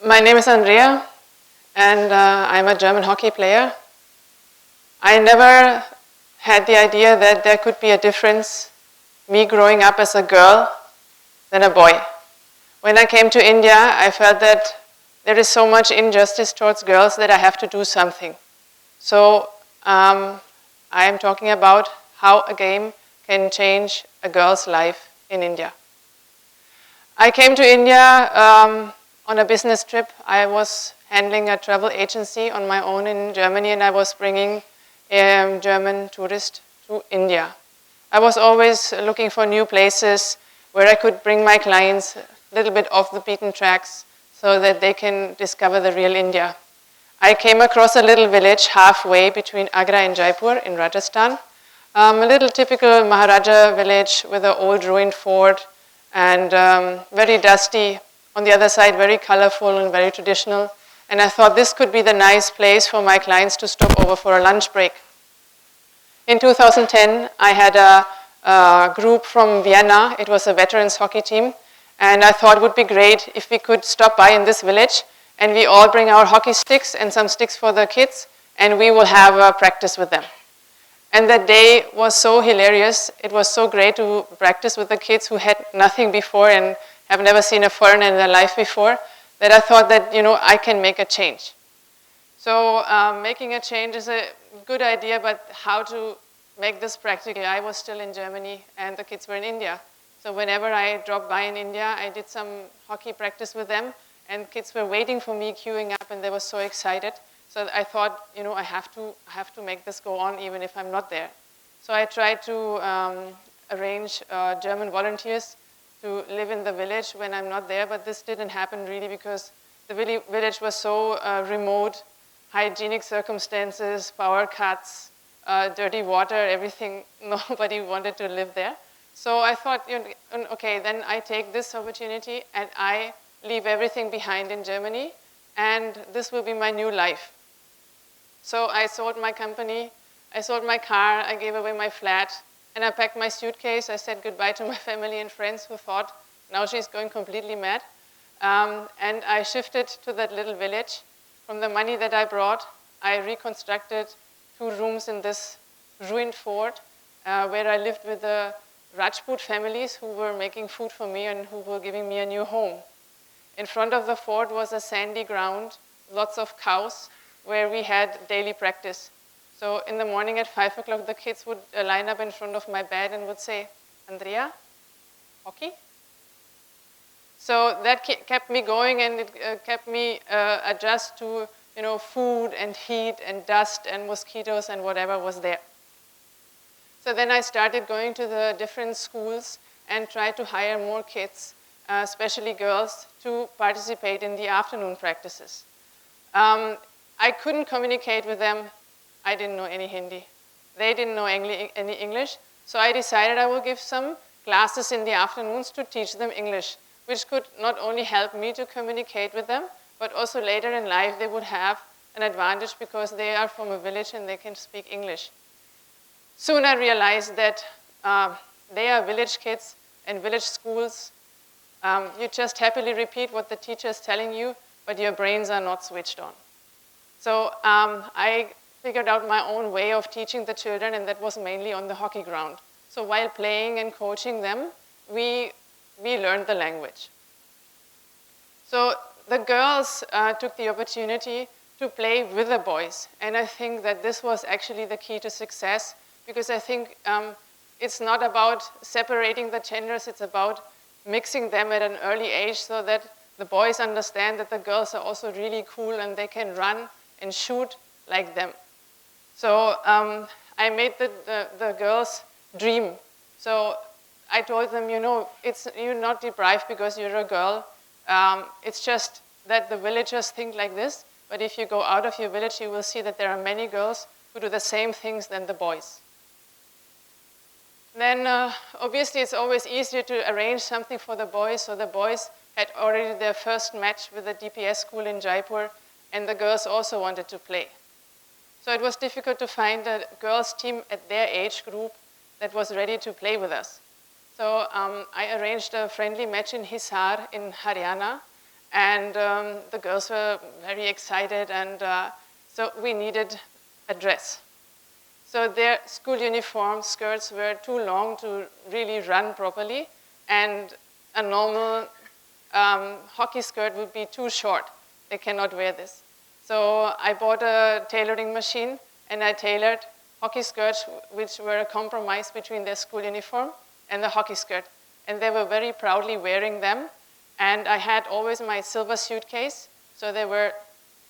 My name is Andrea, and I'm a German hockey player. I never had the idea that there could be a difference, me growing up as a girl than a boy. When I came to India, I felt that there is so much injustice towards girls that I have to do something. So I am talking about how a game can change a girl's life in India. I came to India on a business trip. I was handling a travel agency on my own in Germany, and I was bringing German tourists to India. I was always looking for new places where I could bring my clients a little bit off the beaten tracks so that they can discover the real India. I came across a little village halfway between Agra and Jaipur in Rajasthan, a little typical Maharaja village with an old ruined fort and very dusty. On the other side, very colorful and very traditional. And I thought this could be the nice place for my clients to stop over for a lunch break. In 2010, I had a group from Vienna. It was a veterans hockey team. And I thought it would be great if we could stop by in this village and we all bring our hockey sticks and some sticks for the kids, and we will have a practice with them. And that day was so hilarious. It was so great to practice with the kids who had nothing before and have never seen a foreigner in their life before, that I thought that, I can make a change. So making a change is a good idea, but how to make this practical? I was still in Germany and the kids were in India. So whenever I dropped by in India, I did some hockey practice with them, and kids were waiting for me, queuing up, and they were so excited. So I thought, I have to make this go on even if I'm not there. So I tried to arrange German volunteers to live in the village when I'm not there, but this didn't happen really because the village was so remote, hygienic circumstances, power cuts, dirty water, everything. Nobody wanted to live there. So I thought, okay, then I take this opportunity and I leave everything behind in Germany, and this will be my new life. So I sold my company, I sold my car, I gave away my flat, and I packed my suitcase. I said goodbye to my family and friends who thought, now she's going completely mad. And I shifted to that little village. From the money that I brought, I reconstructed 2 rooms in this ruined fort where I lived with the Rajput families who were making food for me and who were giving me a new home. In front of the fort was a sandy ground, lots of cows, where we had daily practice. So in the morning at 5 o'clock, the kids would line up in front of my bed and would say, Andrea, hockey? So that kept me going, and it kept me adjust to food and heat and dust and mosquitoes and whatever was there. So then I started going to the different schools and tried to hire more kids, especially girls, to participate in the afternoon practices. I couldn't communicate with them. I didn't know any Hindi. They didn't know any English. So I decided I will give some classes in the afternoons to teach them English, which could not only help me to communicate with them, but also later in life they would have an advantage because they are from a village and they can speak English. Soon I realized that they are village kids and village schools. You just happily repeat what the teacher is telling you, but your brains are not switched on. So I figured out my own way of teaching the children, and that was mainly on the hockey ground. So while playing and coaching them, we learned the language. So the girls took the opportunity to play with the boys, and I think that this was actually the key to success, because I think it's not about separating the genders, it's about mixing them at an early age so that the boys understand that the girls are also really cool and they can run and shoot like them. So I made the girls dream. So I told them, you're not deprived because you're a girl. It's just that the villagers think like this, but if you go out of your village, you will see that there are many girls who do the same things than the boys. Then obviously it's always easier to arrange something for the boys, so the boys had already their first match with the DPS school in Jaipur, and the girls also wanted to play. So it was difficult to find a girls' team at their age group that was ready to play with us. So I arranged a friendly match in Hisar in Haryana, And the girls were very excited, and so we needed a dress. So their school uniform skirts were too long to really run properly, and a normal hockey skirt would be too short. They cannot wear this. So I bought a tailoring machine, and I tailored hockey skirts which were a compromise between their school uniform and the hockey skirt. And they were very proudly wearing them. And I had always my silver suitcase. So there were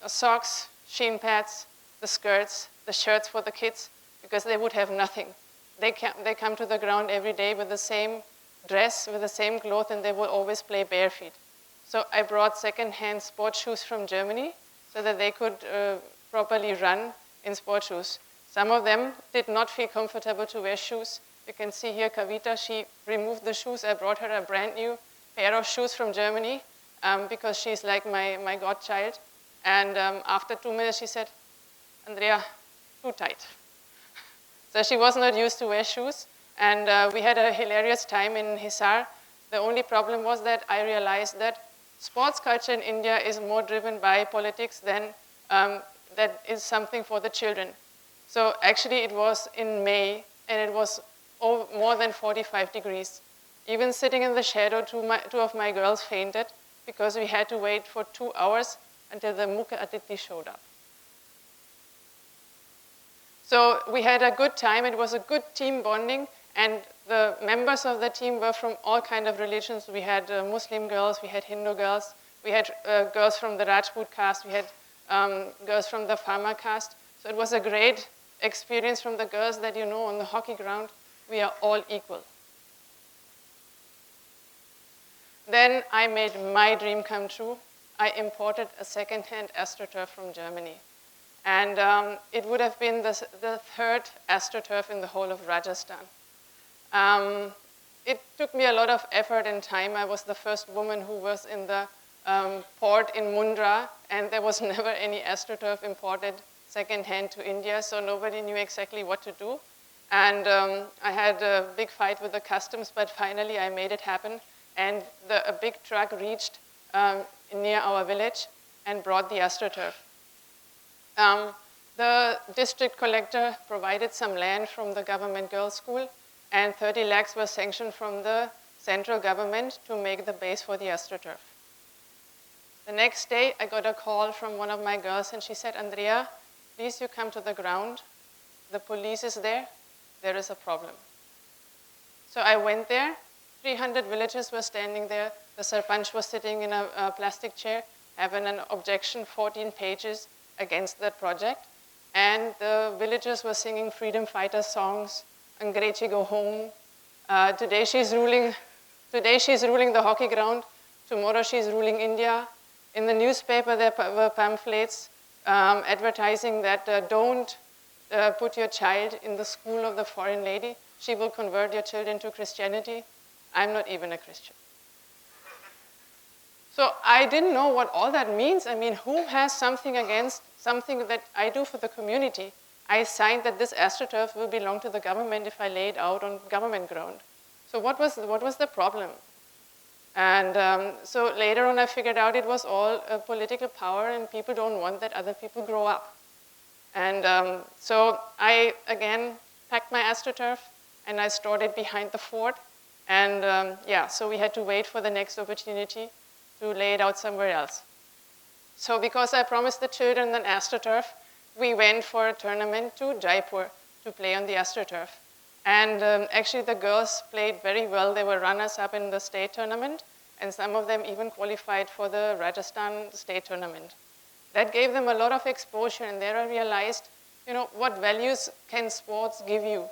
the socks, shin pads, the skirts, the shirts for the kids, because they would have nothing. They come to the ground every day with the same dress, with the same clothes, and they will always play bare feet. So I brought second-hand sport shoes from Germany so that they could properly run in sport shoes. Some of them did not feel comfortable to wear shoes. You can see here Kavita, she removed the shoes. I brought her a brand new pair of shoes from Germany because she's like my godchild. And after 2 minutes, she said, Andrea, too tight. So she was not used to wear shoes. And we had a hilarious time in Hisar. The only problem was that I realized that sports culture in India is more driven by politics than that is something for the children. So actually it was in May, and it was more than 45 degrees. Even sitting in the shadow, two of my girls fainted because we had to wait for 2 hours until the Mukha Atiti showed up. So we had a good time. It was a good team bonding, and the members of the team were from all kinds of religions. We had Muslim girls, we had Hindu girls, we had girls from the Rajput caste, we had girls from the Farmer caste. So it was a great experience from the girls that, you know, on the hockey ground, we are all equal. Then I made my dream come true. I imported a second-hand astroturf from Germany. And it would have been the third astroturf in the whole of Rajasthan. It took me a lot of effort and time. I was the first woman who was in the port in Mundra, and there was never any astroturf imported second-hand to India, so nobody knew exactly what to do. And I had a big fight with the customs, but finally I made it happen. And a big truck reached near our village and brought the astroturf. The district collector provided some land from the government girls' school, and 30 lakhs were sanctioned from the central government to make the base for the astroturf. The next day, I got a call from one of my girls, and she said, Andrea, please you come to the ground. The police is there. There is a problem. So I went there. 300 villagers were standing there. The sarpanch was sitting in a plastic chair, having an objection, 14 pages against that project. And the villagers were singing freedom fighter songs, Angreji go home. Today she's ruling the hockey ground. Tomorrow she's ruling India. In the newspaper there were pamphlets advertising that don't put your child in the school of the foreign lady. She will convert your children to Christianity. I'm not even a Christian. So I didn't know what all that means. I mean, who has something against something that I do for the community? I signed that this astroturf will belong to the government if I lay it out on government ground. So what was the problem? And so later on I figured out it was all political power, and people don't want that other people grow up. And so I, again, packed my astroturf and I stored it behind the fort. And yeah, so we had to wait for the next opportunity to lay it out somewhere else. So because I promised the children an astroturf, we went for a tournament to Jaipur to play on the astroturf. And actually the girls played very well. They were runners-up in the state tournament, and some of them even qualified for the Rajasthan state tournament. That gave them a lot of exposure, and there I realized, you know, what values can sports give you?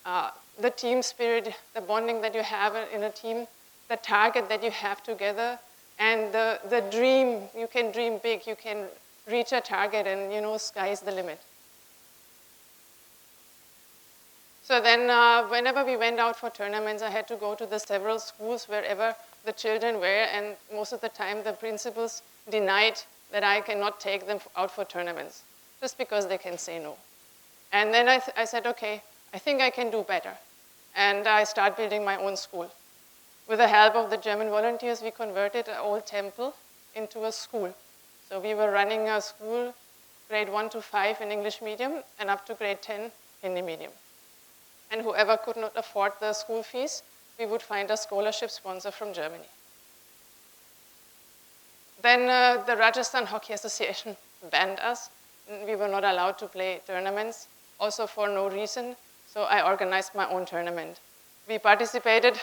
The team spirit, the bonding that you have in a team, the target that you have together, and the dream. You can dream big, you can reach a target, and, you know, sky's the limit. So then whenever we went out for tournaments, I had to go to the several schools wherever the children were, and most of the time the principals denied that I cannot take them out for tournaments, just because they can say no. And then I said, okay, I think I can do better. And I started building my own school. With the help of the German volunteers, we converted an old temple into a school. So we were running a school, grade 1 to 5 in English medium, and up to grade 10 Hindi medium. And whoever could not afford the school fees, we would find a scholarship sponsor from Germany. Then the Rajasthan Hockey Association banned us. We were not allowed to play tournaments, also for no reason. So I organized my own tournament. We participated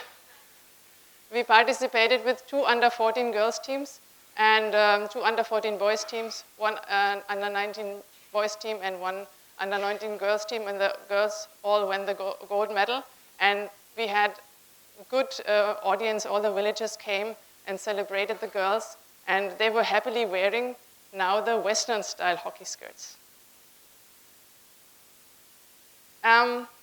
with 2 under-14 girls teams and 2 under-14 boys teams, 1 under-19 boys team and 1 under-19 girls team, and the girls all won the gold medal. And we had good audience. All the villagers came and celebrated the girls, and they were happily wearing now the Western-style hockey skirts.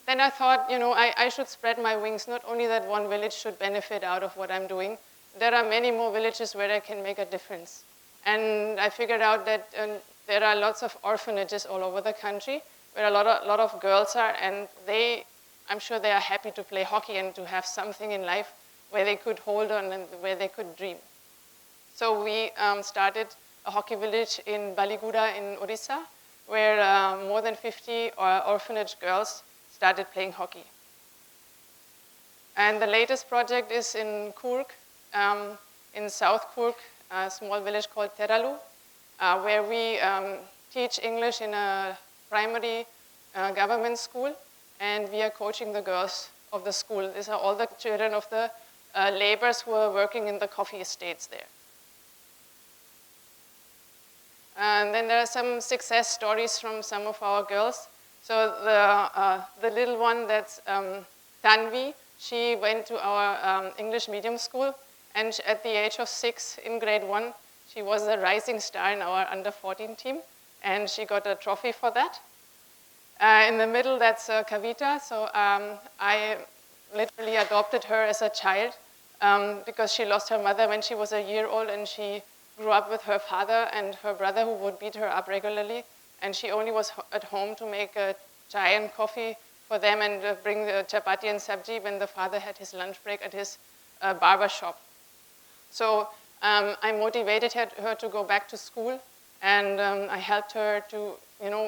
Then I thought, I should spread my wings. Not only that one village should benefit out of what I'm doing, there are many more villages where I can make a difference. And I figured out that there are lots of orphanages all over the country where a lot of girls are, and I'm sure they are happy to play hockey and to have something in life where they could hold on and where they could dream. So we started a hockey village in Baliguda in Odisha, where more than 50 orphanage girls started playing hockey. And the latest project is in Coorg, in South Coorg, a small village called Teralu, where we teach English in a primary government school, and we are coaching the girls of the school. These are all the children of the laborers who are working in the coffee estates there. And then there are some success stories from some of our girls. So the little one, that's Tanvi, she went to our English medium school, and at the age of 6 in grade 1, she was a rising star in our under-14 team, and she got a trophy for that. In the middle, that's Kavita. So I literally adopted her as a child because she lost her mother when she was a year old, and she grew up with her father and her brother, who would beat her up regularly. And she only was at home to make chai and coffee for them and bring the chapati and sabji when the father had his lunch break at his barber shop. So I motivated her to go back to school, and I helped her to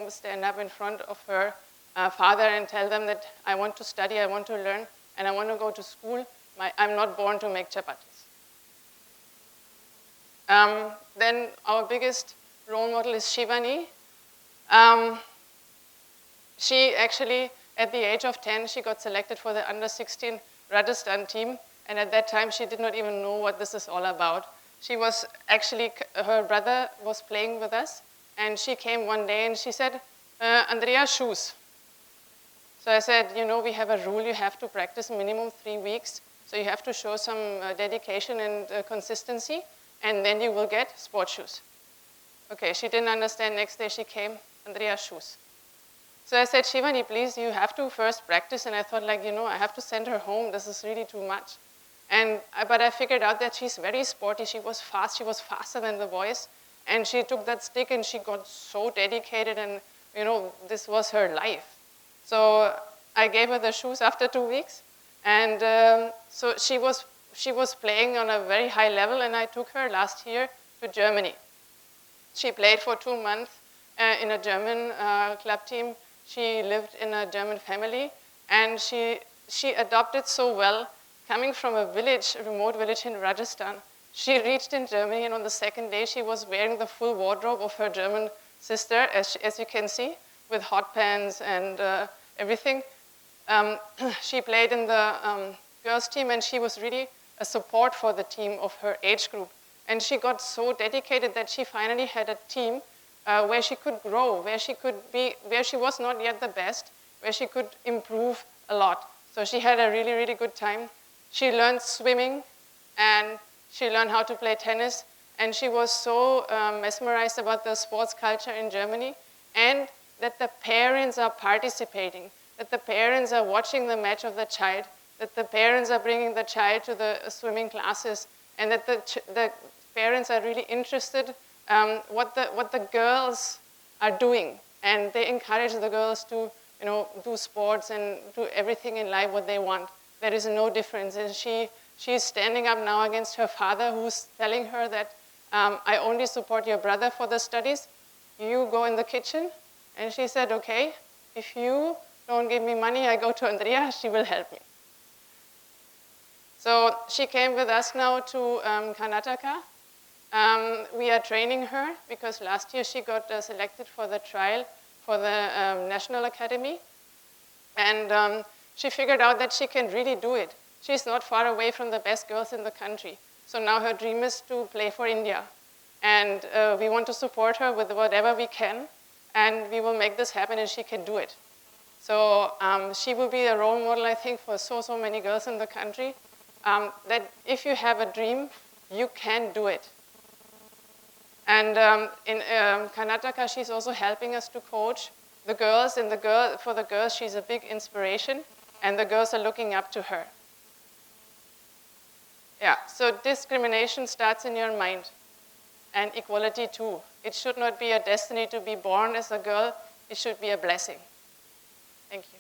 stand up in front of her father and tell them that I want to study, I want to learn, and I want to go to school. I'm not born to make chapatis. Then our biggest role model is Shivani. She actually, at the age of 10, she got selected for the under-16 Rajasthan team, and at that time she did not even know what this is all about. She was actually, her brother was playing with us, and she came one day and she said, Andrea, shoes. So I said, we have a rule, you have to practice minimum 3 weeks, so you have to show some dedication and consistency, and then you will get sport shoes. Okay, she didn't understand. Next day she came, Andrea, shoes. So I said, Shivani, please, you have to first practice. And I thought, I have to send her home. This is really too much. But I figured out that she's very sporty. She was fast. She was faster than the boys. And she took that stick and she got so dedicated, and, this was her life. So I gave her the shoes after 2 weeks. And so she was playing on a very high level, and I took her last year to Germany. She played for 2 months in a German club team. She lived in a German family, and she adopted so well. Coming from a village, a remote village in Rajasthan, she reached in Germany, and on the second day she was wearing the full wardrobe of her German sister, as you can see, with hot pants and everything. She played in the girls team, and she was really a support for the team of her age group. And she got so dedicated that she finally had a team where she could grow, where she was not yet the best, where she could improve a lot. So she had a really, really good time. She learned swimming, and she learned how to play tennis, and she was so mesmerized about the sports culture in Germany, and that the parents are participating, that the parents are watching the match of the child, that the parents are bringing the child to the swimming classes, and that the parents are really interested what the girls are doing, and they encourage the girls to do sports and do everything in life what they want. There is no difference, and she's standing up now against her father, who's telling her that I only support your brother for the studies. You go in the kitchen. And she said, okay, if you don't give me money, I go to Andrea, she will help me. So she came with us now to Karnataka. We are training her because last year she got selected for the trial for the National Academy. And she figured out that she can really do it. She's not far away from the best girls in the country. So now her dream is to play for India. And we want to support her with whatever we can. And we will make this happen and she can do it. So she will be a role model, I think, for so many girls in the country. That if you have a dream, you can do it. And in Karnataka, she's also helping us to coach the girls. And for the girls, she's a big inspiration. And the girls are looking up to her. Yeah, so discrimination starts in your mind. And equality too. It should not be a destiny to be born as a girl. It should be a blessing. Thank you.